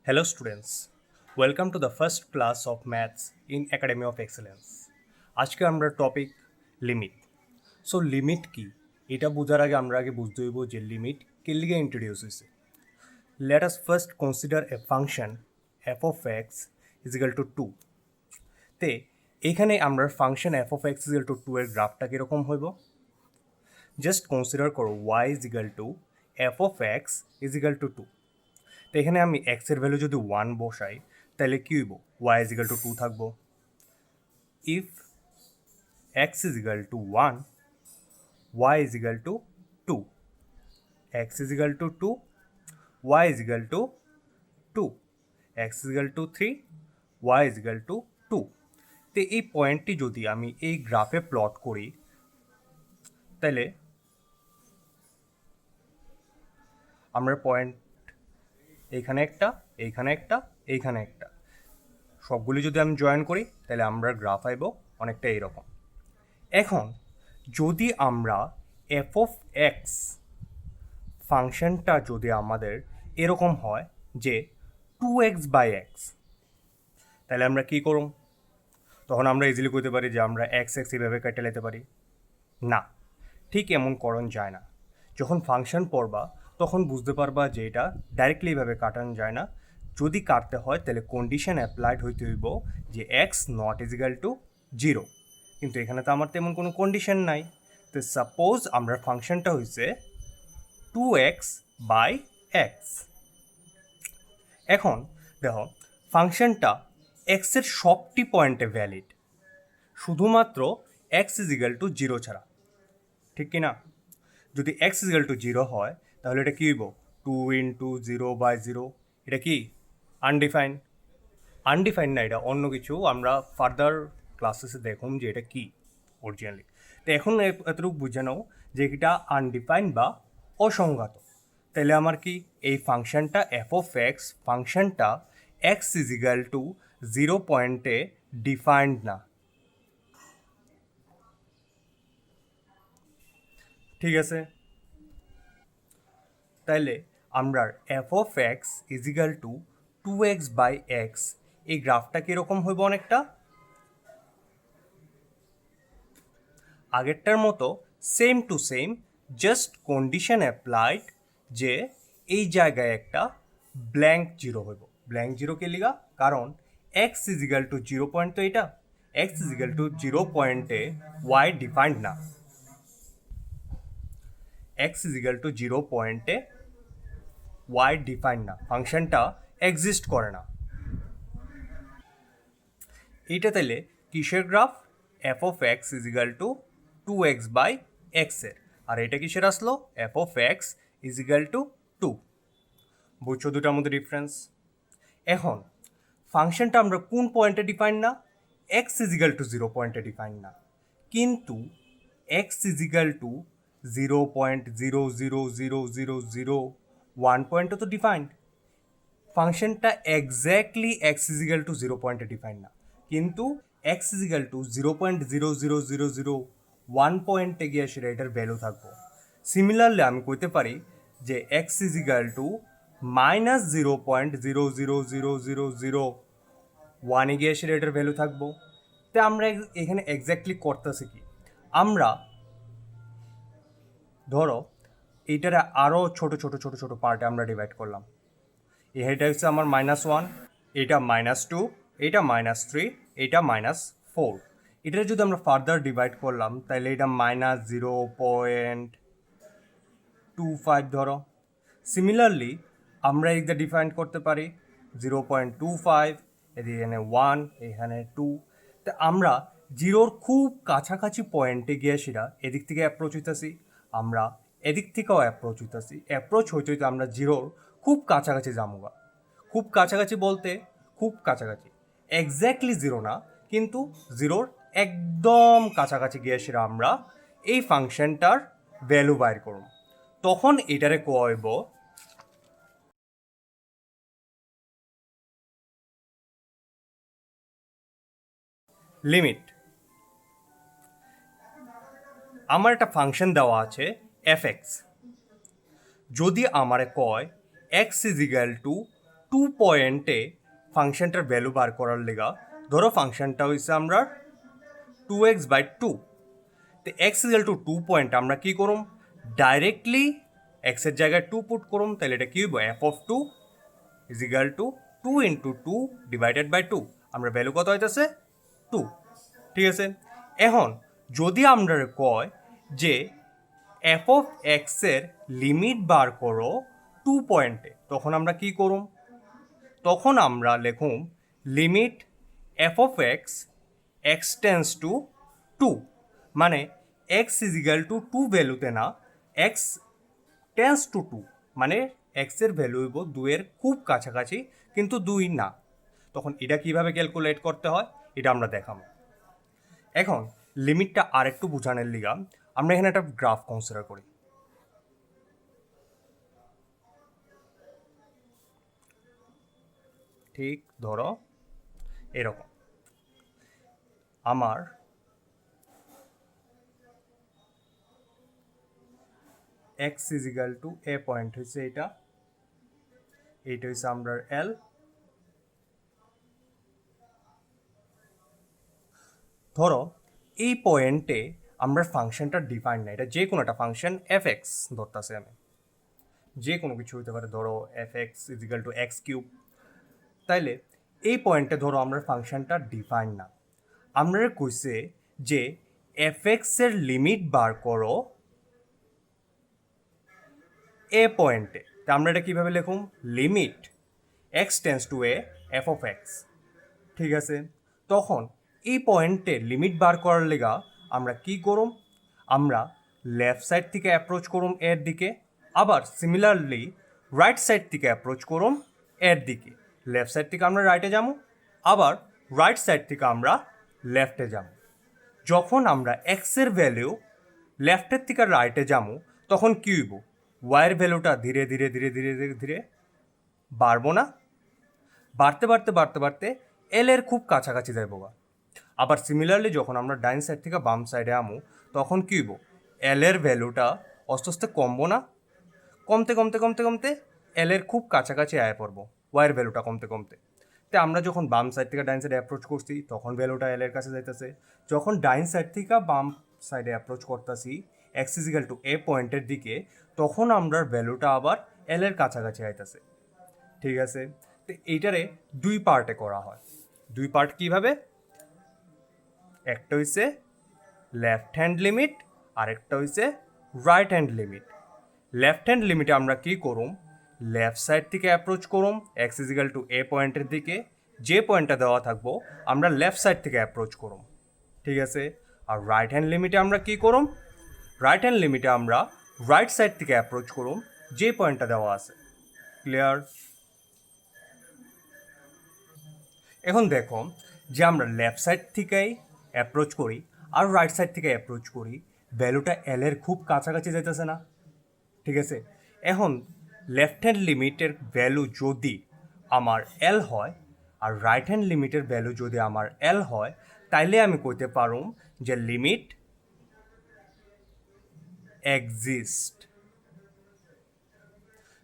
Hello students, welcome to the first class of Maths in Academy of Excellence. আজকে আমরা topic limit. So limit কি এটা বোঝার আগে আমরা বুঝতে হইব যে লিমিট কে লিগে ইন্ট্রোডিউস হয়েছে। Let us first consider a function f of x is equal to 2। তে এখানে আমরা function f of x is equal to 2 এর গ্রাফটা কীরকম হইব? জাস্ট কনসিডার করো y is equal to f of x is equal to 2। তো এখানে আমি এক্সের ভ্যালু যদি 1 বসাই তাহলে কী হইব? ওয়াই ইজ ইকাল টু 2 থাকবো। If x is equal to 1, y is equal to 2, x is equal to 2, y is equal to 2, x is equal to 3, y is equal to 2। তো এই পয়েন্টটি যদি আমি এই গ্রাফে প্লট করি তাহলে আমরা পয়েন্ট এইখানে একটা, এইখানে একটা, এইখানে একটা, সবগুলি যদি আমি জয়েন করি তাহলে আমরা গ্রাফ আইব অনেকটা এইরকম। এখন যদি আমরা এফ অফ এক্স ফাংশনটা যদি আমাদের এরকম হয় যে 2x বাই এক্স, তাহলে আমরা কী করুম? তখন আমরা ইজিলি করতে পারি যে আমরা এক্স এক্স এইভাবে কেটে নিতে পারি। না, ঠিক এমন করণ যায় না। যখন ফাংশন পড়বা তখন বুঝতে পারবা যে এটা ডাইরেক্টলি এইভাবে কাটানো যায় না। যদি কাটতে হয় তাহলে কন্ডিশন অ্যাপ্লাইড হইতে হইব যে এক্স নট ইজিক্যাল টু 0। কিন্তু এখানে তো আমার তেমন কোনো কন্ডিশন নাই। তো সাপোজ আমরা ফাংশনটা হয়েছে 2x বাই এক্স। এখন দেখো ফাংশনটা এক্সের সবটি পয়েন্টে ভ্যালিড, শুধুমাত্র এক্স ইজিক্যাল টু 0 ছাড়া, ঠিক কি না? যদি এক্স ইজিক্যাল টু 0 হয় তাহলে এটা কী হইব? 2 ইন্টু 0 বাই 0। এটা কি আনডিফাইন্ড? আনডিফাইন্ড না, এটা অন্য কিছু। আমরা ফার্দার ক্লাসেসে দেখুন যে এটা কি অরিজিনালি। তো এখন এতটুকু বুঝে নাও যে এটা আনডিফাইন্ড বা অসংজ্ঞাত। তাহলে আমার কি এই ফাংশনটা এফ অফ এক্স ফাংশনটা এক্স ইজিক্যাল টু 0 পয়েন্টে ডিফাইন্ড না, ঠিক আছে? তাইলে আমরা f of x is equal to 2x by x এই গ্রাফটা কীরকম হইব? অনেকটা আগেরটার মতো same to same, just condition applied যে এই জায়গায় একটা ব্ল্যাঙ্ক জিরো হইব। ব্ল্যাঙ্ক জিরো কে লিগা? কারণ এক্স ইজিক্যাল টু 0 পয়েন্ট, তো এটা এক্স ইজিক্যাল টু 0 পয়েন্টে ওয়াই ডিফাইন্ড না। এক্স ইজিক্যাল টু 0 পয়েন্টে ওয়াই ডিফাইন্ড না, ফাংশনটা এক্সিস্ট করে না। এইটা তাহলে কিসের গ্রাফ? F of x is equal to 2x by এক্সের। আর এটা কিসের আসলো? F of x is equal to 2। বুঝছো দুটার মধ্যে ডিফারেন্স? এখন ফাংশনটা আমরা কোন পয়েন্টে ডিফাইন না? এক্স ইজিক্যাল টু 0 পয়েন্টে ডিফাইন না, কিন্তু এক্স ইজিক্যাল টু 0.0000001 পয়েন্টে তো ডিফাইন্ড। ফাংশনটা এক্স্যাক্টলি এক্স ইজিক্যাল টু 0 পয়েন্টে ডিফাইন না, কিন্তু এক্স ইজিক্যাল টু 0.00001 পয়েন্টে গিয়ে সেটা এটার ভ্যালু থাকবো। সিমিলারলি আমি কইতে পারি যে এক্স ইজিক্যাল টু মাইনাস 0.0000001 গিয়ে সেটা এটার ভ্যালু থাকবো। তো আমরা এখানে এক্স্যাক্টলি করতেছি কি? আমরা ধরো এইটারে আরও ছোট ছোট ছোট ছোট পার্টে আমরা ডিভাইড করলাম। এটা হচ্ছে আমার -1, এটা -2, এটা -3, এটা -4। এটা যদি আমরা ফার্দার ডিভাইড করলাম তাহলে এটা -0.25 ধরো। সিমিলারলি আমরা এদিকে ডিফাইন করতে পারি 0.25, এখানে 1, এখানে 2। তো আমরা জিরোর খুব কাছাকাছি পয়েন্টে গিয়ে সেটা এদিক থেকে অ্যাপ্রোচ হইতেছি, আমরা এদিক থেকেও অ্যাপ্রোচ হইতেছি। অ্যাপ্রোচ হইতে হইতে আমরা জিরোর খুব কাছাকাছি যামুগা। খুব কাছাকাছি বলতে খুব কাছাকাছি, এক্স্যাক্টলি জিরো না, কিন্তু জিরোর একদম কাছাকাছি গিয়ে সেটা আমরা এই ফাংশনটার ভ্যালু বাইর করব। তখন এটারে কইব লিমিট। আমার একটা ফাংশন দেওয়া আছে এফ এক্স, যদি আমারে কয় x is equal to two পয়েন্টে ফাংশনটার ভ্যালু বার করার লেগা ধরো ফাংশনটা হয়েছে আমরা 2x/2, তো এক্স ইকুয়াল টু 2 পয়েন্ট আমরা কী করুম ডাইরেক্টলি এক্সের জায়গায় 2 পুট করুম, তাহলে এটা কী হইব f(2) is equal to 2 × 2 divided by 2, আমরা ভ্যালু কত হইতেছে 2। ঠিক আছে, এখন যদি আমরা কয় যে f(x) এর লিমিট বার করো 2 পয়েন্টে, তখন আমরা কি করুম, তখন আমরা লিখুম limit f(x) x tends to 2, মানে x ইজ ইকুয়াল টু 2 ভ্যালুতে না, x টেন্স টু 2, মানে x এর ভ্যালু হইব 2 এর খুব কাছাকাছি কিন্তু 2 না। তখন এটা কিভাবে ক্যালকুলেট করতে হয় এটা আমরা দেখাবো। এখন লিমিটটা আরেকটু বোঝানোর লিগা আমরা এখানে একটা গ্রাফ কনসিডার করি। ঠিক ধরো এরকম আমার x is equal two A point হচ্ছে এইটা হচ্ছে আমরা এল। ধরো এই পয়েন্টে আমরা ফাংশনটা ডিফাইন না, এটা যে কোনো একটা ফাংশন f(x) ধরতেছে, আমি যে কোনো কিছু হইতে পারে, ধরো f(x) is equal two x³। তাইলে এই পয়েন্টে ধরো আমরা ফাংশনটা ডিফাইন না, আমরা কইছে যে f(x) এর লিমিট বার করো এ পয়েন্টে, তা আমরা এটা কীভাবে লিখুম limit x tends to a f(x). ঠিক আছে, তখন এই পয়েন্টে লিমিট বার করার লেগা আমরা কি করুম, আমরা লেফট সাইড থেকে অ্যাপ্রোচ করুম এর দিকে, আবার সিমিলারলি রাইট সাইড থেকে অ্যাপ্রোচ করুম এর দিকে। লেফট সাইড থেকে আমরা রাইটে যাবো, আবার রাইট সাইড থেকে আমরা লেফটে যাবো। যখন আমরা এক্সের ভ্যালু লেফটের থেকে রাইটে যাবো তখন কী হইব, ওয়াইয়ের ভ্যালুটা ধীরে ধীরে ধীরে ধীরে ধীরে ধীরে বাড়বো না, বাড়তে বাড়তে বাড়তে বাড়তে এল এর খুব কাছাকাছি যাইব। আবার সিমিলারলি যখন আমরা ডাইন সাইড থেকে বাম সাইডে আমু তখন কী হইব, এল এর ভ্যালুটা আস্তে আস্তে কমবো না, কমতে কমতে কমতে কমতে এল এর খুব কাছাকাছি আয় পড়বো ওয়াইয়ের ভ্যালুটা কমতে কমতে। তো আমরা যখন বাম সাইড থেকে ডাইন সাইডে অ্যাপ্রোচ করছি তখন ভ্যালুটা এল এর কাছে যাইতেছে, যখন ডাইন সাইড থেকে বাম সাইডে অ্যাপ্রোচ করতেছি এক্স ইজ ইকুয়াল টু এ পয়েন্টের দিকে, তখন আমরা ভ্যালুটা আবার এল এর কাছাকাছি আইতেছে। ঠিক আছে, তো এইটারে দুই পার্টে করা হয়। দুই পার্ট কিভাবে, একটা হইছে লেফট হ্যান্ড লিমিট আর একটা হইছে right hand limit. Left hand লিমিটে আমরা কি করুম, লেফট সাইড থেকে অ্যাপ্রোচ করুম এক্স ইজ ইকুয়াল টু এ পয়েন্টের দিকে, যে পয়েন্টটা দেওয়া থাকবো আমরা লেফট সাইড থেকে অ্যাপ্রোচ করুম। ঠিক আছে, আর রাইট হ্যান্ড লিমিটে আমরা কি করুম, রাইট হ্যান্ড লিমিটে আমরা রাইট সাইড থেকে অ্যাপ্রোচ করুম যে পয়েন্টটা দেওয়া আছে। ক্লিয়ার? এখন দেখো যে আমরা লেফট সাইড থেকেই অ্যাপ্রোচ করি আর রাইট সাইড থেকে অ্যাপ্রোচ করি, ভ্যালুটা এল এর খুব কাছাকাছি যাইতেছে না। ঠিক আছে, এখন লেফট হ্যান্ড লিমিটের ভ্যালু যদি আমার এল হয় আর রাইট হ্যান্ড লিমিটের ভ্যালু যদি আমার এল হয়, তাইলে আমি কইতে পারুম যে লিমিট এক্সিস্ট।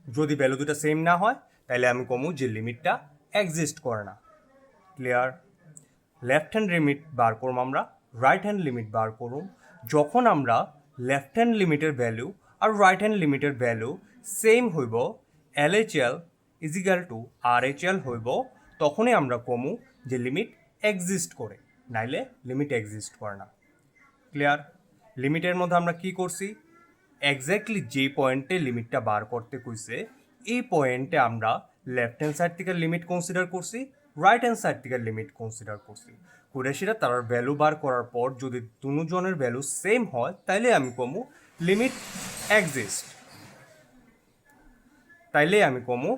যদি ভ্যালু দুটো সেম না হয় তাহলে আমি কমু যে লিমিটটা এক্সিস্ট করে না। ক্লিয়ার? লেফট হ্যান্ড লিমিট বার করুম আমরা, রাইট হ্যান্ড লিমিট বার করুম যখন আমরা লেফট হ্যান্ড লিমিটের ভ্যালু আর রাইট হ্যান্ড লিমিটের ভ্যালু সেম হইব, LHL is equal two RHL হইব, তখনই আমরা কমু যে লিমিট এক্সিস্ট করে, নাইলে লিমিট এক্সিস্ট করে না। ক্লিয়ার? লিমিটের মধ্যে আমরা কি করছি, এক্স্যাক্টলি যে পয়েন্টে লিমিটটা বার করতে কইছে এই পয়েন্টে আমরা লেফট হ্যান্ড সাইড থেকে লিমিট কনসিডার করছি, রাইট হ্যান্ড সাইড থেকে লিমিট কনসিডার করছি। করে সেটা তার ভ্যালু বার করার পর যদি দুজনের ভ্যালু সেম হয় তাইলে আমি কমু লিমিট এক্সিস্ট, তাইলে আমি কমু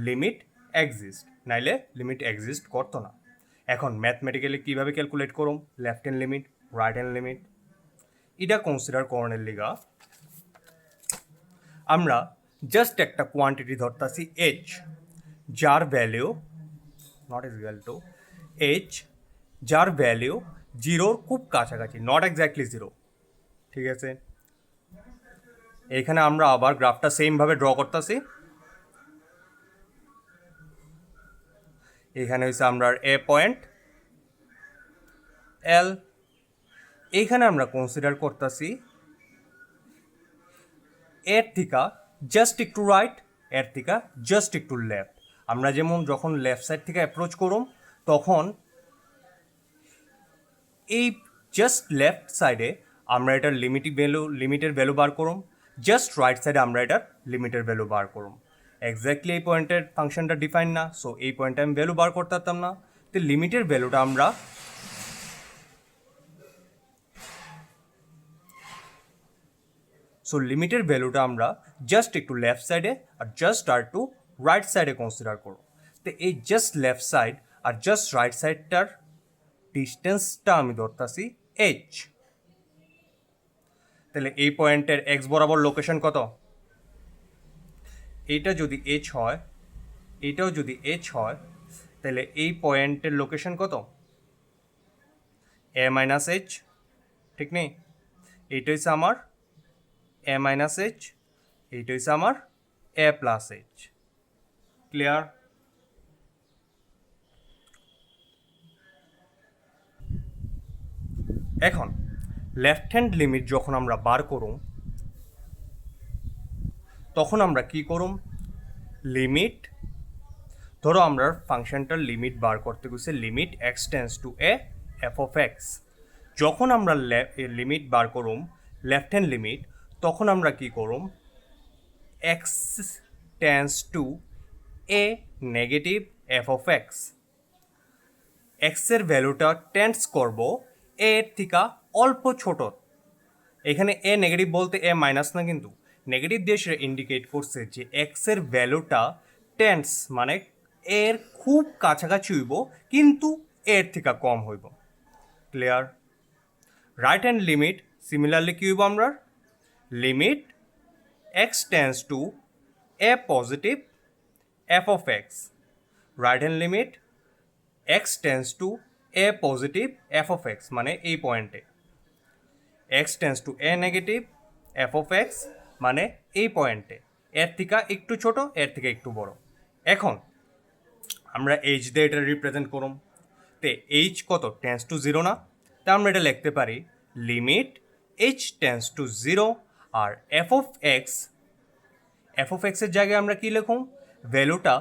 লিমিট এক্সিস্ট, নাইলে লিমিট এক্সিস্ট করতো না। এখন ম্যাথমেটিক্যালি কীভাবে ক্যালকুলেট করুম left hand limit right hand limit, এটা কনসিডার করানোর লিগা আমরা জাস্ট একটা কোয়ান্টিটি ধরতাছি এইচ, যার value not is equal two H, যার ভ্যালু জিরোর খুব কাছাকাছি, নট এক্স্যাক্টলি জিরো। ঠিক আছে, এখানে আমরা আবার গ্রাফটা সেমভাবে ড্র করতেছি। এখানে হচ্ছে আমরা এ পয়েন্ট এল। এইখানে আমরা কনসিডার করতেছি এর থেকে জাস্ট একটু রাইট, এর থেকে জাস্ট একটু লেফট। আমরা যেমন যখন লেফট সাইড থেকে অ্যাপ্রোচ করুম তখন এই জাস্ট লেফট সাইডে আমরা এটার লিমিটের ভ্যালু বার করুম, জাস্ট রাইট সাইডে আমরা এটার লিমিটের ভ্যালু বার করুম। এক্স্যাক্টলি এই পয়েন্টের ফাংশনটা ডিফাইন না, সো এই পয়েন্টে আমি ভ্যালু বার করতে পারতাম না। তো লিমিটের ভ্যালুটা আমরা জাস্ট একটু লেফট সাইডে আর জাস্ট আর টু রাইট সাইডে কনসিডার করব। তো এই জাস্ট লেফট সাইড আর জাস্ট রাইট সাইডটার ডিস্টেন্সটা আমি ধরতেছি এইচ। তাহলে এই পয়েন্টের এক্স বরাবর লোকেশন কত? এইটা যদি এইচ হয়, এইটাও যদি এইচ হয়, তাহলে এই পয়েন্টের লোকেশন কত? এ মাইনাস এইচ, ঠিক নেই? এইটা হচ্ছে আমার এ মাইনাস এইচ, এইটা হচ্ছে আমার এ প্লাস এইচ। ক্লিয়ার? এখন লেফট হ্যান্ড লিমিট যখন আমরা বার করুম তখন আমরা কি করুম? লিমিট, ধরো আমরা ফাংশনটার লিমিট বার করতে গেছে limit x tends to A F of x. যখন আমরা লিমিট বার করুম লেফট হ্যান্ড লিমিট, তখন আমরা কি করুম? X tends to a negative f of x. এক্সের ভ্যালুটা টেন্স করব এর থেকে অল্প ছোট। এখানে এ নেগেটিভ বলতে এ মাইনাস না, কিন্তু নেগেটিভ দিয়ে সেটা ইন্ডিকেট করছে যে এক্সের ভ্যালুটা টেন্স মানে এর খুব কাছাকাছি হইব কিন্তু এর থেকে কম হইব। Clear? Right hand limit similarly কী হইব? আমরা limit x tends to a positive f of x. Right hand limit x tends to a positive f of x, মানে এই পয়েন্টে x tends to a negative f of x মানে এই পয়েন্টে, এর থেকে একটু ছোট এর থেকে একটু বড়। এখন আমরা এইচ দিয়ে এটা রিপ্রেজেন্ট করুম। তে এইচ কত? টেন্স টু জিরো না? তা আমরা এটা লিখতে পারি limit h tends to zero. আর এফ অফ এক্সের জায়গায় আমরা কি লিখুম? ভ্যালুটা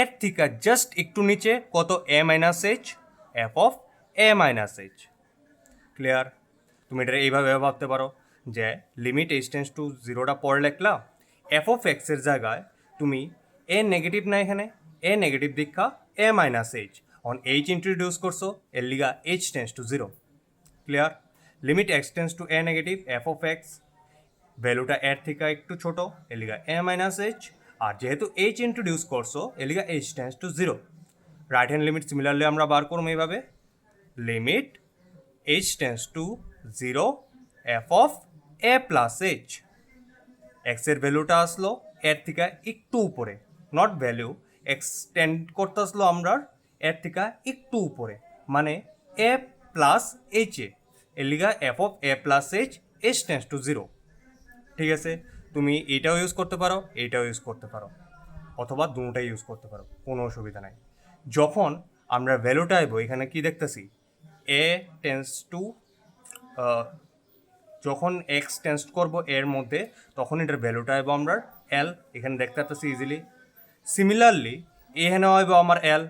এর থেকে জাস্ট একটু নিচে, কত? A minus h, f of a minus h. Clear? তুমি এটা এইভাবে ভাবতে পারো যে লিমিট এইচ টেন্স টু জিরোটা পরে লিখলা, এফ অফ এক্সের জায়গায় তুমি এ নেগেটিভ না, এখানে এ নেগেটিভ দীক্ষা এ মাইনাস এইচ, অন এইচ ইন্ট্রোডিউস করছো, এর লিগা h tends to zero. Clear? Limit x tends to a negative f of x, ভ্যালুটা এর থেকে একটু ছোট, এর লিগা এ মাইনাস এইচ, আর যেহেতু এইচ ইন্ট্রোডিউস করছো এর লিগা h tends to zero. Right hand limit similarly আমরা বার করবো এইভাবে limit h tends to zero f of a plus h. এক্সের ভ্যালুটা আসলো এর থেকে একটু উপরে, নট ভ্যালু, এক্সটেন্ড করতে আসলো আমরা এর থেকে একটু উপরে, মানে এ প্লাস এইচ এ, এর লিগা f of a plus h, h tends to zero. ঠিক আছে? তুমি এইটাও ইউজ করতে পারো, এইটাও ইউজ করতে পারো, অথবা দুটোটাই ইউজ করতে পারো, কোনো অসুবিধা নাই। যখন আমরা ভ্যালুটা আইব, এখানে কি দেখতেছি? এ টেন্স টু, যখন এক্স টেন্স করব এর মধ্যে, তখন এটার ভ্যালুটা আইব আমরা এল, এখানে দেখতে পাচ্ছি ইজিলি। সিমিলারলি এখানে আইব আমার এল।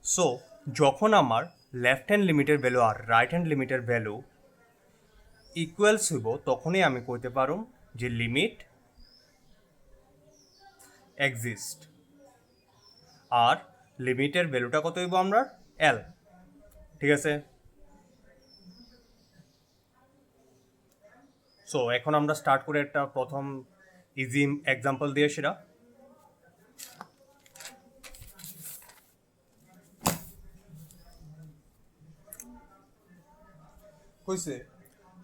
সো যখন আমার লেফট হ্যান্ড লিমিটের ভ্যালু আর রাইট হ্যান্ড লিমিটের ভ্যালু ইকুয়ালস হইব, তখনই আমি কইতে পারো যে লিমিট এক্সিস্ট। আর লিমিটের ভ্যালুটা কত হইব আমরা? এল। ঠিক আছে? সো এখন আমরা স্টার্ট করে একটা প্রথম ইজি এক্সাম্পল দিয়ে সেটা। কইছে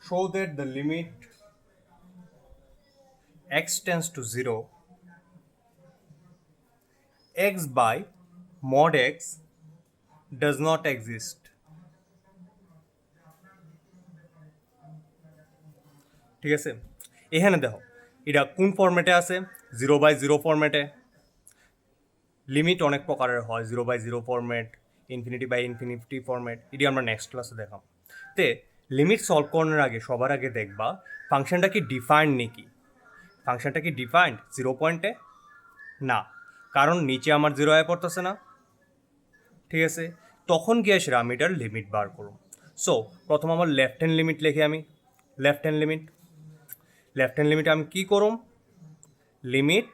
show that the limit x tends to 0 x by mod x does not exist. ঠিক আছে? এখানে দেখো এটা কোন ফরম্যাটে আছে? 0/0 ফরম্যাটে। লিমিট অনেক প্রকারের হয়, 0/0 ফরম্যাট, ইনফিনিটি ফরম্যাট, এটি আমরা নেক্সট ক্লাসে দেখাম। তে লিমিট সলভ করানোর আগে সবার আগে দেখবা ফাংশনটা কি ডিফাইন্ড নাকি। ফাংশনটা কি ডিফাইন্ড 0 পয়েন্টে? না, কারণ নিচে আমার 0 আয় পড়তেছে না, ঠিক আছে। তখন গিয়ে সেটা আমি এটার লিমিট বার করুন। সো প্রথম আমার লেফট হ্যান্ড লিমিট লিখে আমি লেফট হ্যান্ড লিমিট আমি কি করুম, limit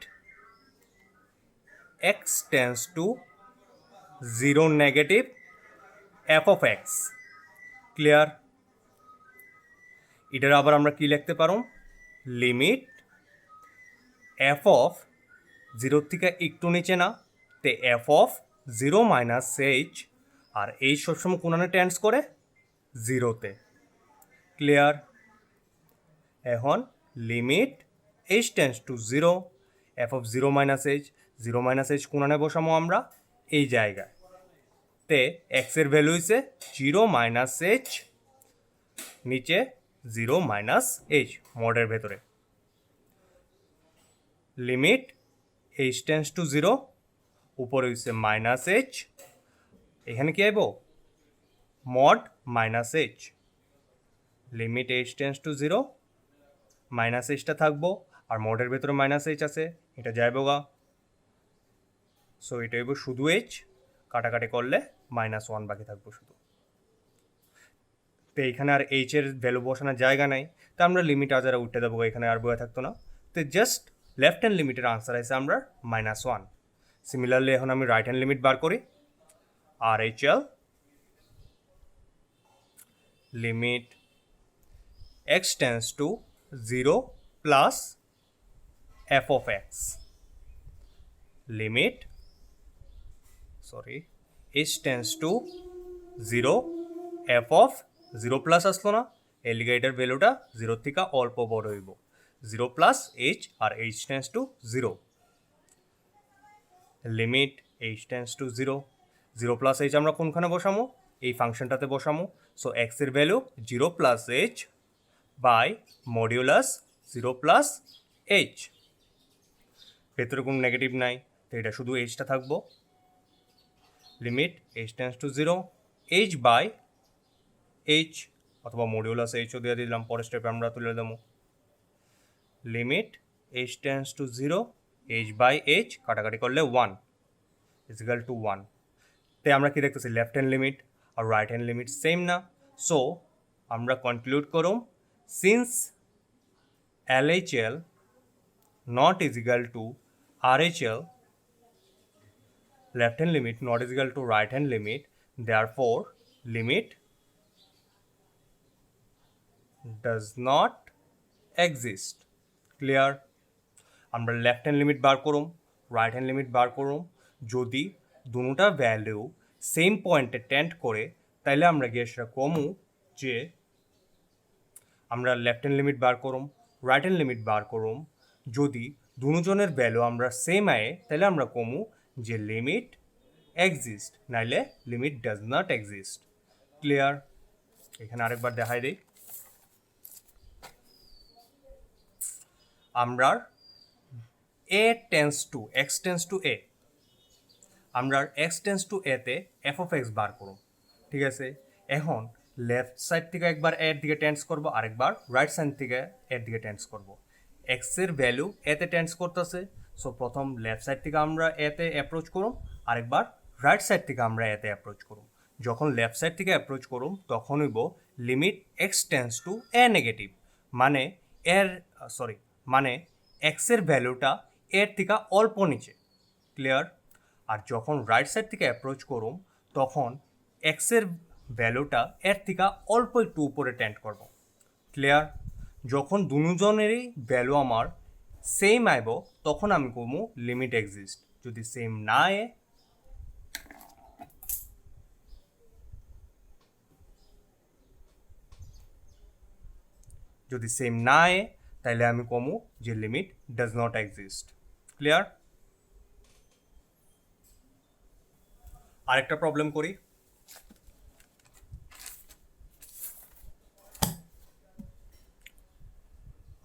x tends to 0 negative f of x. Clear? এটার আবার আমরা কি লিখতে পারো, লিমিট এফ অফ 0 থেকে একটু নিচে না, তে এফ অফ 0 মাইনাস এইচ, আর এইচ সবসময় কোনানে টেন্স করে 0-তে। ক্লিয়ার? এখন limit h tends to 0 f of 0 minus h কোনানে বসামো আমরা এই জায়গায়, তে এক্সের ভ্যালু হইছে 0 মাইনাস এইচ, নিচে 0 মাইনাস এইচ মডের ভেতরে। লিমিট এইচ টেন্স টু 0, উপরে হইছে মাইনাস এইচ, এখানে কি আইব mod minus h. Limit h tends to 0, minus এইচটা থাকবো, আর মডের ভেতরে মাইনাস এইচ আছে, এটা যাইব গা। সো এটা হইব শুধু এইচ, কাটাকাটি করলে -1 বাকি থাকবো শুধু। তো এইখানে আর এইচ এর ভ্যালু বসানোর জায়গা নাই, তো আমরা লিমিট আজারা উঠে দেবো, এখানে আর বয়ে থাকতো না। তো জাস্ট লেফট হ্যান্ড লিমিটের আনসার আছে আমরা -1। সিমিলারলি এখন আমি রাইট হ্যান্ড লিমিট বার করি, R H L limit x tends to 0 plus f of x, limit h tends to 0 f of 0 plus আসলো না, এলিগেটার ভ্যালুটা 0 থেকে অল্প বড় হইব, 0 প্লাস এইচ, আর h tends to 0। Limit h tends to 0 plus h আমরা কোনখানে বসামো, এই ফাংশনটাতে বসামো। সো এক্সের value 0 plus h by modulus 0 plus h, ভেতরে কোনো নেগেটিভ নাই, তো এটা শুধু এইচটা থাকবো। Limit h tends to 0 h by h, অথবা মডিউলাস এইচও দিয়ে দিলাম, পরের স্টেপে আমরা তুলে দেবো। Limit h tends to 0 h by H, কাটাকাটি করলে 1 ইজিক্যাল টু 1। তাই আমরা কি দেখতেছি, লেফট হ্যান্ড লিমিট আর রাইট হ্যান্ড লিমিট সেম না। সো আমরা কনক্লুড করুম, since LHL not is equal to RHL, left hand limit not is equal to right hand limit, therefore limit does not exist. Clear? আমরা left hand limit বার করুম, right hand limit বার করুম, যদি দুটা value same পয়েন্টে tend করে, তাইলে আমরা গিয়ে সেটা কমু যে আমরা লেফট হ্যান্ড লিমিট বার করুম, রাইট হ্যান্ড লিমিট বার করুম, যদি দুজনের ভ্যালু আমরা সেম আয়ে, তাহলে আমরা কমু যে লিমিট এক্সিস্ট, নাইলে limit does not exist. Clear? এখানে আরেকবার দেখাই দিই, আমরা a tends to x tends to a, আমরা এক্স টেন্স টু এতে এফ অফ এক্স বার করুম, ঠিক আছে। এখন লেফট সাইড থেকে একবার এর দিকে টেন্স করবো, আরেকবার রাইট সাইড থেকে এর দিকে টেন্স করবো। এক্সের ভ্যালু এতে টেন্স করতেছে, সো প্রথম লেফট সাইড থেকে আমরা এতে অ্যাপ্রোচ করুম, আরেকবার রাইট সাইড থেকে আমরা এতে অ্যাপ্রোচ করুম। যখন লেফট সাইড থেকে অ্যাপ্রোচ করুম, তখন হইব limit x tends to a negative, মানে মানে এক্সের ভ্যালুটা এর থেকে অল্প নিচে। ক্লিয়ার? আর যখন রাইট সাইড থেকে অ্যাপ্রোচ করুম, তখন এক্সের ভ্যালুটা এর থেকে অল্প একটু উপরে টেন্ড করব। ক্লিয়ার? যখন দুজনেরই ভ্যালু আমার সেম আইব, তখন আমি কমু লিমিট এক্সিস্ট। যদি সেম না আয়ে, তাহলে আমি কমু যে limit does not exist. Clear? আরেকটা প্রবলেম করি,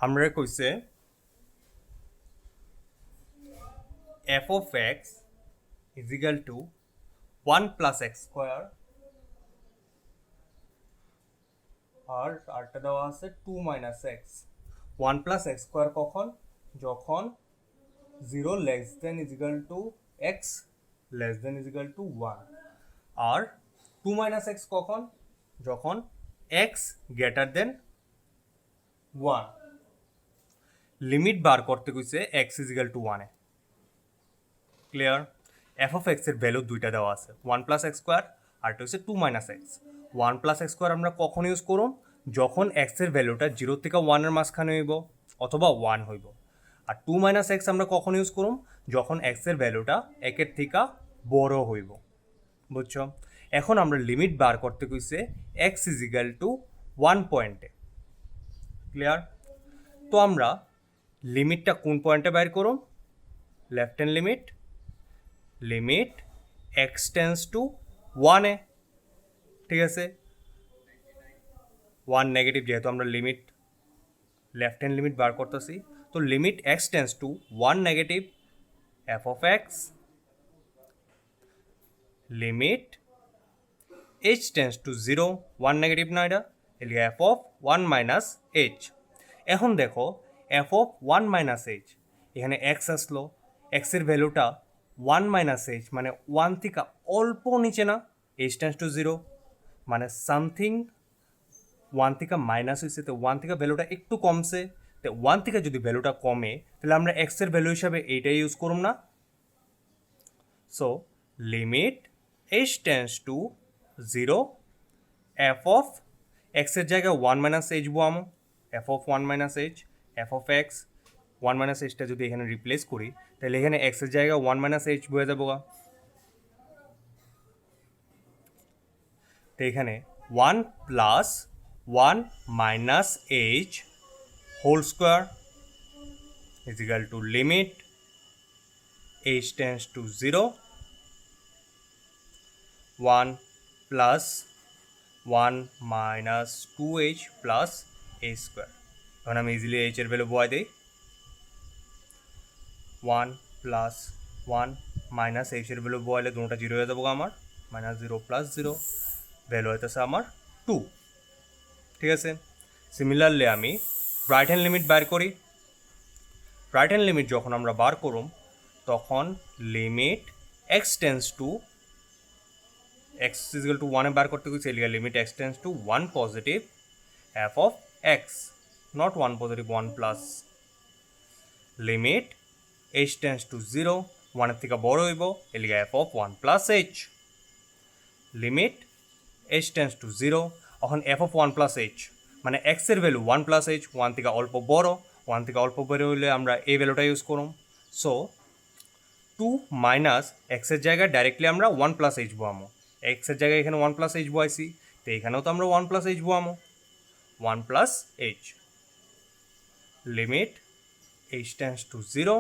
আমরা কইছে f of x is equal to 1 plus x square, আর আরটা দেওয়া আছে 2 minus x. 1 plus x square কখন? যখন 0 less than is equal to x less than is equal to 1। আর 2 মাইনাস এক্স কখন? যখন এক্স গ্রেটার দেন 1। লিমিট বার করতে কইছে x is equal to 1 A. Clear? F of x এর value দুইটা দেওয়া আছে, 1 প্লাস এক্স স্কোয়ার আর এটা হচ্ছে 2 minus x. 1 plus x square আমরা কখন ইউজ করুম? যখন এক্স এর ভ্যালুটা 0 থেকে 1 এর মাঝখানে হইব অথবা 1 হইব। আর 2 মাইনাস এক্স আমরা কখন ইউজ করুম? যখন এক্স এর ভ্যালুটা 1 এর থেকে বড় হইব। বুঝছো? এখন আমরা লিমিট বার করতে কইছে এক্স ইজ ইকাল টু 1 পয়েন্টে। ক্লিয়ার? তো আমরা লিমিটটা কোন পয়েন্টে বাইর করুম? Left hand limit, limit x tends to 1 এ। ঠিক আছে? 1 নেগেটিভ, যেহেতু আমরা লিমিট লেফট হ্যান্ড লিমিট বার করতেছি, তো limit x tends to 1 negative f of x, limit h tends to 0, 1 negative না এটা, এলিয়া এফ অফ 1 মাইনাস এইচ। এখন দেখো এফ অফ 1 মাইনাস এইচ, এখানে এক্স আসলো, এক্সের ভ্যালুটা 1 মাইনাস এইচ মানে 1 থেকে অল্প নিচে না, এইচ টেন্স টু 0 মানে সামথিং 1 থেকে মাইনাস হয়েছে, তো 1 থেকে ভ্যালুটা একটু কমছে। তো 1 থেকে যদি ভ্যালুটা কমে তাহলে আমরা এক্সের ভ্যালু হিসাবে এইটাই ইউজ করুম না। So limit h tends to 0 f of এক্সের জায়গায় 1 মাইনাস এইচ বোয়ামো, f of 1 minus h, f of x 1 minus এইচটা যদি এখানে রিপ্লেস করি তাহলে এখানে এক্সের জায়গায় 1 মাইনাস এইচ বয়ে যাবো গা। তো এখানে 1 plus 1 minus h whole square is equal to limit h tends to 0 1 plus 1 minus 2h plus a square. এখন আমি ইজিলি এইচ এর ভ্যালু বয় দিই, 1 প্লাস 1 মাইনাস এইচ এর ভ্যালু বয়লে দুটোটা 0 হয়ে যাবো আমার, মাইনাস 0 প্লাস 0 ভ্যালু হইতেছে আমার 2। ঠিক আছে? সিমিলারলি আমি রাইট হ্যান্ড লিমিট বার করি। রাইট হ্যান্ড লিমিট যখন আমরা বার করুম তখন limit x tends to x is equal to 1 এ বার করতে গেছি, এলিয়া limit x tends to 1 positive f of x, not 1 positive 1 plus limit h tends to 0, 1 এর থেকে বড় হইব, এলিয়া f of 1 plus h, limit h tends to 0। এখন এফ অফ 1 প্লাস এইচ মানে এক্সের ভ্যালু 1 প্লাস এইচ, 1 থেকে অল্প বড়, 1 থেকে অল্প বড় হইলে আমরা এই ভ্যালুটা ইউজ করুম। সো 2 মাইনাস এক্সের জায়গায় ডাইরেক্টলি আমরা 1 প্লাস এইচ বোয়ামো, এক্সের জায়গায় এখানে 1 প্লাস এইচ বয়াইছি, তো এখানেও তো আমরা 1 প্লাস এইচ বোয়ামো, 1 plus h, limit h tends to 0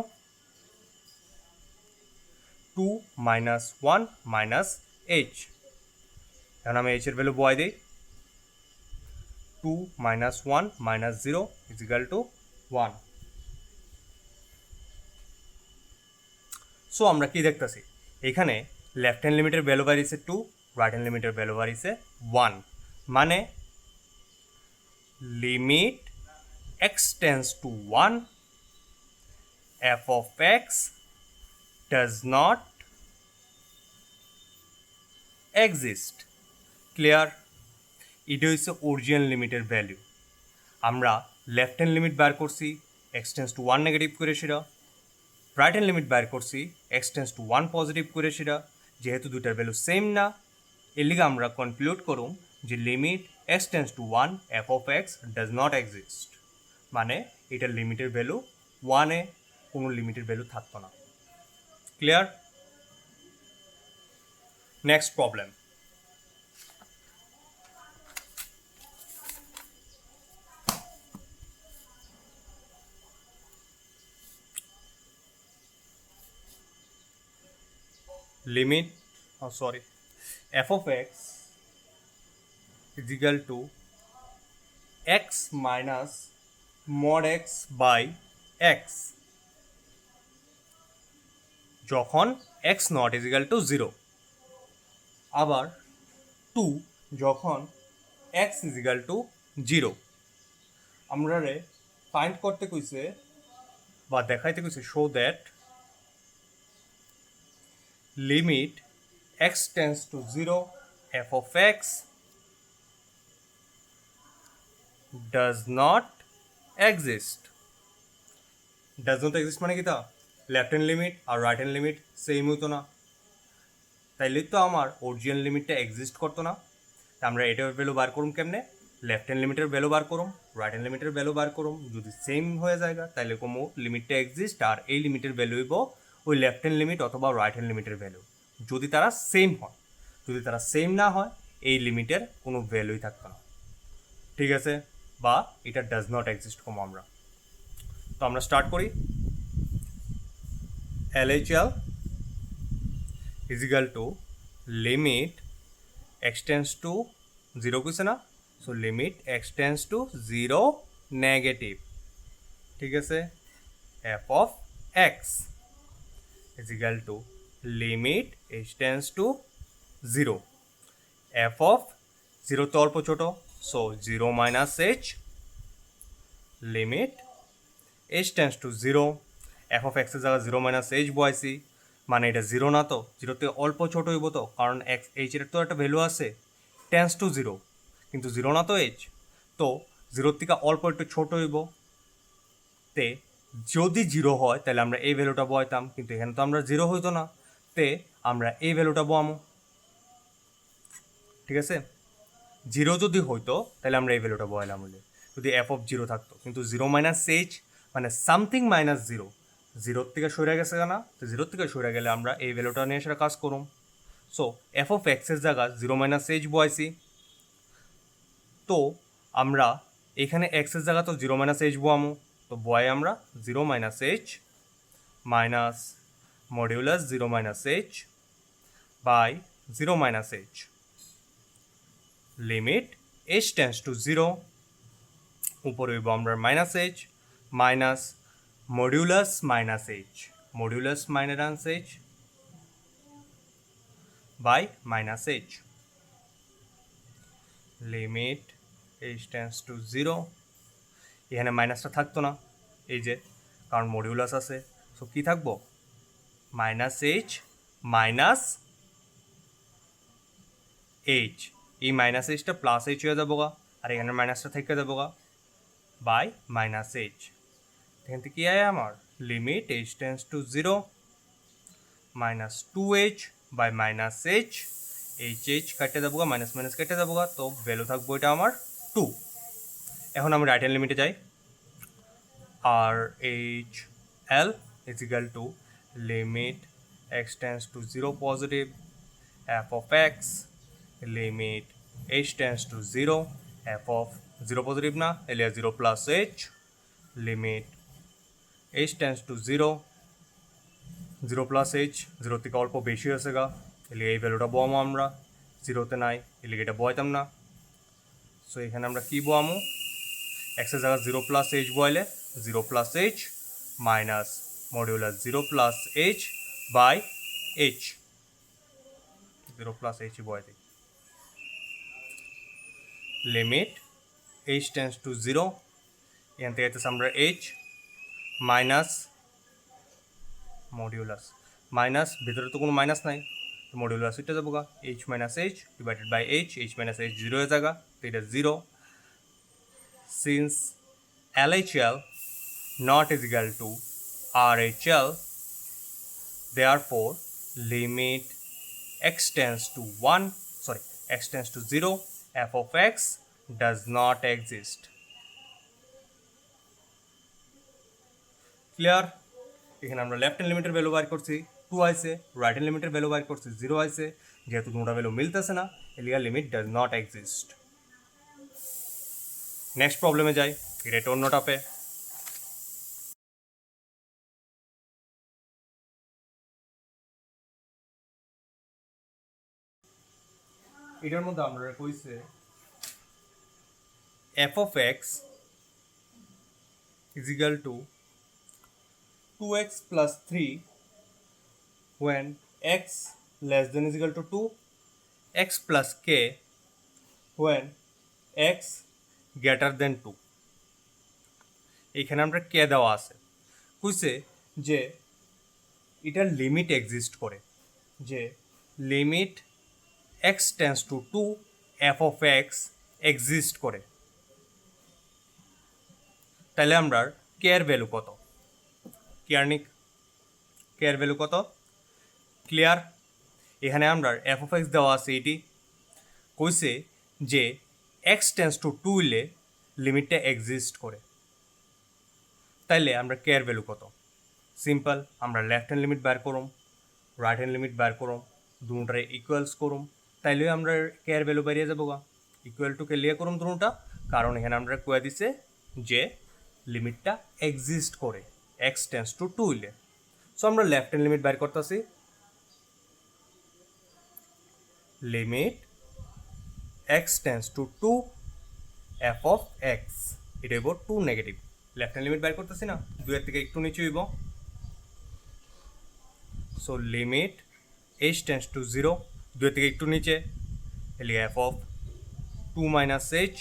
2 minus 1 minus h. এখন আমি এইচের ভ্যালু বয় দিই, 2 minus 1 minus 0 is equal to 1। So আমরা কি দেখতেছি এখানে লেফট হ্যান্ড লিমিটের ভ্যালু বাড়িয়েছে 2, রাইট হ্যান্ড লিমিটের ভ্যালু বাড়িয়েছে 1, মানে limit x tends to 1 F of x does not exist. Clear? এটা হচ্ছে অরিজিনাল লিমিটের ভ্যালু। আমরা লেফট হ্যান্ড লিমিট বার করছি এক্স টেন্স টু 1 নেগেটিভ করে সেটা, রাইট হ্যান্ড লিমিট বার করছি এক্স টেন্স টু 1 পজিটিভ করে সেটা। যেহেতু দুটার ভ্যালু সেম না, এর লিগে আমরা কনক্লুড করুম যে limit x tends to 1 F of x does not exist, মানে এটার লিমিটের ভ্যালু 1 এ কোনো লিমিটের ভ্যালু থাকতো না। Clear? Next problem, limit f of x is equal to x minus mod x by x, যখন x not is equal two 0, আবার 2 যখন x ইজ ইকাল টু 0। আমরা ফাইন্ড করতে কইছে বা দেখাইতে কইছে show that limit x tends to 0 f of x does not exist. does not exist মানে কি তা লেফট হ্যান্ড লিমিট আর রাইট হ্যান্ড লিমিট সেম হতো না, তাইলে তো আমার অরিজিনাল লিমিটটা এক্সিস্ট করতো না। আমরা এটার ভ্যালু বার করুম কেমনে, লেফট হ্যান্ড লিমিটের ভ্যালু বার করুম, রাইট হ্যান্ড লিমিটের ভ্যালু বার করুম, যদি সেম হয়ে যায় তাহলে কমো লিমিটটা এক্সিস্ট আর এই লিমিটের ভ্যালু হইব ওই লেফট হ্যান্ড লিমিট অথবা রাইট হ্যান্ড লিমিটের ভ্যালু, যদি তারা সেম হয়। যদি তারা সেম না হয় এই লিমিটের কোনো ভ্যালুই থাকতো না, ঠিক আছে, বা এটা ডাজ নট এক্সিস্ট কমো আমরা। তো আমরা স্টার্ট করি। LHL is equal to limit x tends to 0 কইছে না, so limit x tends to 0 negative, ঠিক আছে, f of x is equal to limit h tends to 0, f of 0 তো অল্প ছোট, so 0 minus h limit h tends to 0, f of x এর জায়গায় 0 minus h বসাইছি, মানে এটা 0 না, তো 0 থেকে অল্প ছোট হইব, তো কারণ x h এর তো একটা ভ্যালু আছে টেন্স টু 0, কিন্তু 0 না তো h, তো 0 থেকে অল্প একটু ছোট হইব, তে যদি 0 হয় তাহলে আমরা এই ভ্যালুটা বসাইতাম, কিন্তু এখানে তো আমরা 0 হইতো না, তে আমরা এই ভ্যালুটা বসামো, ঠিক আছে। 0 যদি হইতো তাহলে আমরা এই ভ্যালুটা বসাইলাম, হলে যদি f of 0 থাকতো, কিন্তু 0 মাইনাস h মানে সামথিং মাইনাস 0, 0 থেকে সরে গেছে না, তো 0 থেকে সরে গেলে আমরা এই ভ্যালুটা নিয়ে সেটা কাজ করুম। সো f of x এর জায়গা 0 মাইনাস h বসাইছি, তো আমরা এখানে x এর জায়গা তো 0 মাইনাস h বসামো, তো বসাই আমরা 0 minus h minus modulus 0 minus h by 0 minus h limit h tends to 0, উপরে হইব আমরা minus h minus modulus minus h, modulus minus h by minus h limit h tends to 0, এখানে মাইনাসটা থাকতো না এই যে, কারণ মডিউলাস আছে, সো কি থাকবো মাইনাস h মাইনাস h, এই মাইনাস এইচটা প্লাস এইচ হয়ে যাবো গা, আর এখানে মাইনাসটা থেকে যাবো গা বাই মাইনাস এইচ, এখান থেকে কি আয় আমার limit h tends to 0 minus 2h by minus h, h কাটতে যাবো গা, মাইনাস মাইনাস কেটে যাবো গা, তো ভ্যালু থাকবো এটা আমার 2। এখন আমি রাইট হ্যান্ড লিমিটে যাই, R H L is equal to limit x tends to 0 positive f of x limit h tends to 0, f of 0 positive না এলিয়া 0 plus h limit h tends to 0, 0 plus h 0 থেকে অল্প বেশি হয়েছে গা, এলিয়া এই ভ্যালুটা বসামো আমরা, 0তে নাই এলিয়া এটা বসাইতাম না, সো এখানে আমরা কি বসামো x এর জায়গায় 0 প্লাস h বসাইলে 0 plus h minus modulus 0 plus h by h, 0 plus h বসাই দিই লিমিট h টেন্স টু 0, এখান থেকে আইতেছে আমরা h মাইনাস মডিউলাস মাইনাস, ভিতরে তো কোনো মাইনাস নাই, তো মডিউলাস এটা যাবো গা h minus h divided by h minus h 0 হয়ে যাগা, তো এটা 0, since LHL not is equal to RHL, therefore limit x tends to 0 f of x does not exist. Clear? এখানে আমরা লেফট হ্যান্ড লিমিটের ভ্যালু বার করছি 2 আইছে, রাইট হ্যান্ড লিমিটের ভ্যালু বার করছি 0 আইছে, যেহেতু দুটো ভ্যালু মিলতেছে না এলিয়া limit does not exist. Next প্রবলেমে যাই, এটা অন্য টাপে। এটার মধ্যে আমরা কইছে f of x is equal to 2x plus 3 when x less than is equal to 2, x plus k when x greater than 2. এখানে আমরা কে দেওয়া আছে কইছে যে এটার লিমিট এক্সিস্ট করে, যে limit x tends to 2 f of x exist করে। তাহলে আমরা কে এর ভ্যালু কত, কে এর ভ্যালু কত ক্লিয়ার? এখানে আমরা f of x দেওয়া আছে এটি কইছে যে x টেন্স টু 2 হলে লিমিটটা এক্সিস্ট করে। তাইলে আমরা কে এর ভ্যালু কত? সিম্পল, আমরা লেফট হ্যান্ড লিমিট বার করুম, রাইট হ্যান্ড লিমিট বার করুম, দুটারে ইকুয়ালস করুম, তাইলে আমরা কে এর ভ্যালু বেরিয়ে যাবো গা। ইকুয়াল টু কে লিয়ে করুম দুটা, কারণ এখানে আমরা কয়ে দিছে যে লিমিটটা এক্সিস্ট করে এক্স টেন্স টু 2 হইলে। সো আমরা লেফট হ্যান্ড লিমিট বার করতেছি, limit x tends to 2 F of x, এটা হইব 2 নেগেটিভ। লেফট হ্যান্ড লিমিট বার করতেছি না, 2 এর থেকে একটু নিচে হইব। So limit h tends to 0, 2 এর থেকে একটু নিচে, এলি F of 2 minus h,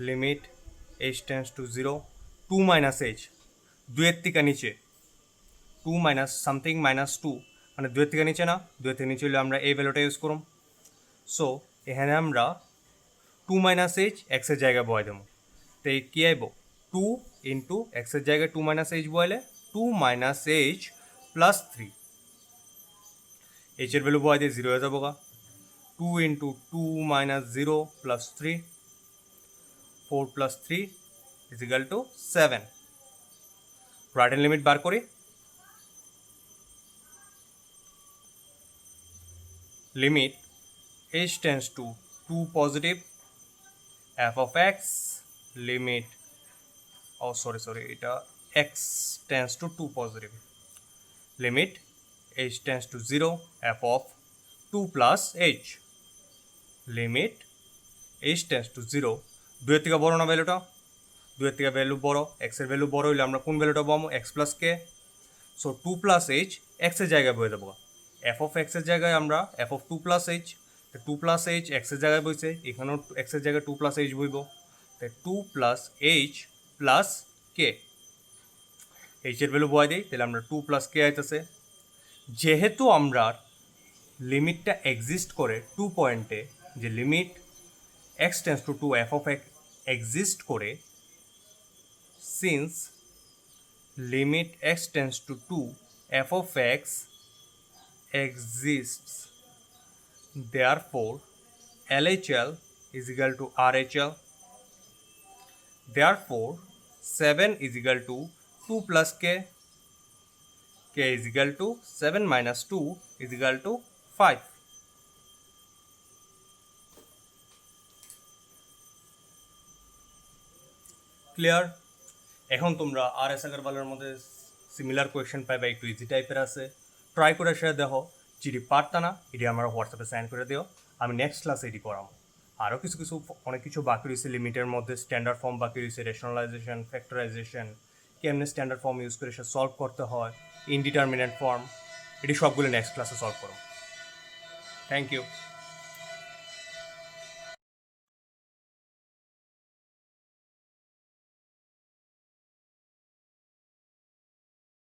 limit h tends to 0, 2 minus h, 2 এর থেকে নিচে, 2 মাইনাস সামথিং মাইনাস 2 মানে 2 এর থেকে নিচে না, 2 এর থেকে নিচে হলে আমরা এই ভ্যালুটা ইউজ করুম। সো এখানে আমরা 2 মাইনাস h এক্সের জায়গায় বয় দেবো, তো এই কী আইব 2 ইন্টু এক্সের জায়গায় 2 মাইনাস h বয়লে 2 মাইনাস h প্লাস 3, h এর ভ্যালু বয় দিয়ে 0 হয়ে যাবো গা। 2 into 2 minus 0 plus 3, 4 plus 3 is equal to 7। Right hand limit বার করি, limit h tends to 2 positive f of x, limit এটা x tends to 2 positive, limit h tends to 0 f of 2 plus h, limit h tends to 0, 2 এর থেকে বড় না ভ্যালুটা, 2 এর থেকে ভ্যালু বড়, x এর ভ্যালু বড় হইলে আমরা কোন ভ্যালুটা পাবো x প্লাস কে। সো 2 প্লাস h x এর জায়গায় বয়ে যাবো, f of x এর জায়গায় আমরা f of 2 plus h, 2 plus h x এর জায়গায় বইছে, এখানেও x এর জায়গায় 2 প্লাস h বইব, তাই 2 প্লাস h প্লাস কে, h এর ভ্যালু বয় দিই, তাহলে আমরা 2 প্লাস কে আইতেছে। যেহেতু আমরা লিমিটটা এক্সিস্ট করে 2 পয়েন্টে, যে limit x tends to 2 f of x exist করে, since limit x tends to 2 f of x exists, therefore LHL is equal to RHL, therefore 7 is equal to 2 plus k, k is equal to 7 minus 2 is equal to 5. Clear? এখন তোমরা আর S আগরওয়ালের মধ্যে similar question পাইবা, একটু easy টাইপের আছে, try করে সেটা দেখো। যদি পারতা না এটি আমার হোয়াটসঅ্যাপে সেন্ড করে দিও, আমি নেক্সট ক্লাসে এটি করাবো। আরও অনেক কিছু বাকি রয়েছে লিমিটের মধ্যে, স্ট্যান্ডার্ড ফর্ম বাকি রয়েছে, রেশনালাইজেশন, ফ্যাক্টরাইজেশন, কেমনে স্ট্যান্ডার্ড ফর্ম ইউজ করে সে সলভ করতে হয়, ইনডিটারমিনেন্ট ফর্ম, এটি সবগুলো নেক্সট ক্লাসে সলভ করো। Thank you.